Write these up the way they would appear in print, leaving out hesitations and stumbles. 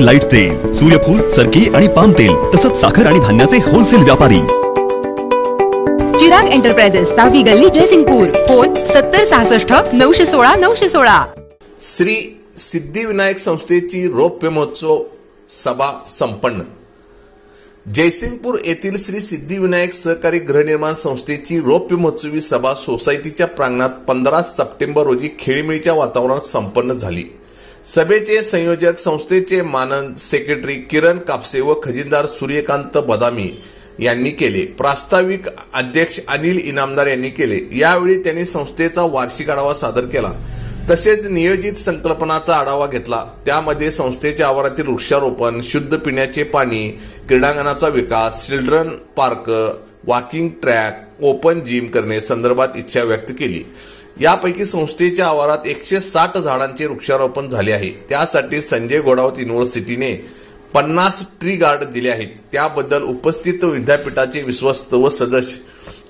Light तेल, सूर्यफूल, सरकी आणि पाम तेल तसंच साखर आणि धान्याचे होलसेल व्यापारी। चिराग एंटरप्राइजेस, 6वी गल्ली, जयसिंगपूर। फोन 7066 916 916। श्री सिद्धिविनायक संस्थेची रौप्य महोत्सव सभा संपन्न। जयसिंगपूर येथील श्री सिद्धिविनायक सहकारी गृहनिर्माण संस्थेची रौप्य महोत्सवी सभा सोसायटीच्या प्रांगणात 15 सप्टेंबर रोजी खेळीमेळीच्या वातावरणात संपन्न झाली। सभेचे संयोजक संस्थेचे मानद सेक्रेटरी किरण कापसे व खजिनदार सूर्यकांत बदामी यांनी केले। प्रास्ताविक अध्यक्ष अनिल इनामदार यांनी केले। यावेळी त्यांनी संस्थेचा वार्षिक आढावा सादर केला, तसेच नियोजित संकल्पनाचा आढावा घेतला। त्यामध्ये संस्थेच्या आवारातील वृक्षारोपण, शुद्ध पिण्याचे पाणी, क्रीडांगणाचा विकास, children park, walking track, open gym करणे संदर्भात इच्छा व्यक्त केली। यापैकी संस्थेच्या आवारात 160 झाडांचे वृक्षारोपण झाले आहे। त्यासाठी संजय घोडावत युनिव्हर्सिटीने 50 ट्री गार्ड दिले आहेत। त्याबद्दल उपस्थित विद्यापीठाचे विश्वस्त व सदस्य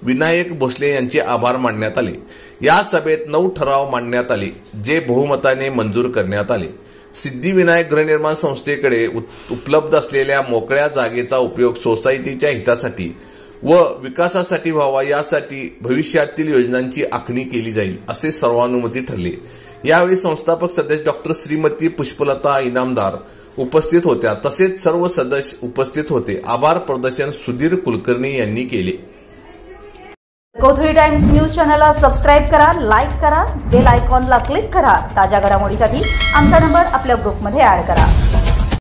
विनायक भोसले यांचे आभार मानण्यात आले। या सभेत 9 ठराव मांडण्यात आले, जे बहुमताने मंजूर करण्यात आले। सिद्धिविनायक गृहनिर्माण संस्थेकडे उपलब्ध असलेल्या मोकळ्या जागेचा उपयोग सोसायटीच्या हितासाठी व विकासासाठी व्हावा, यासाठी भविष्यातील योजनांची आखणी केली जाईल, असे सर्वानुमती ठरले। यावेळी संस्थापक सदस्य डॉ. श्रीमती पुष्पलता इनामदार उपस्थित होत्या, तसेच सर्व सदस्य उपस्थित होते। आभार प्रदर्शन सुधीर कुलकर्णी यांनी केले। गो3 टाइम्स न्यूज चॅनलला सबस्क्राइब करा, लाईक करा, बेल आयकॉनला क्लिक करा। ताज्या घडामोडींसाठी आमचा नंबर आपल्या ग्रुपमध्ये ऍड करा।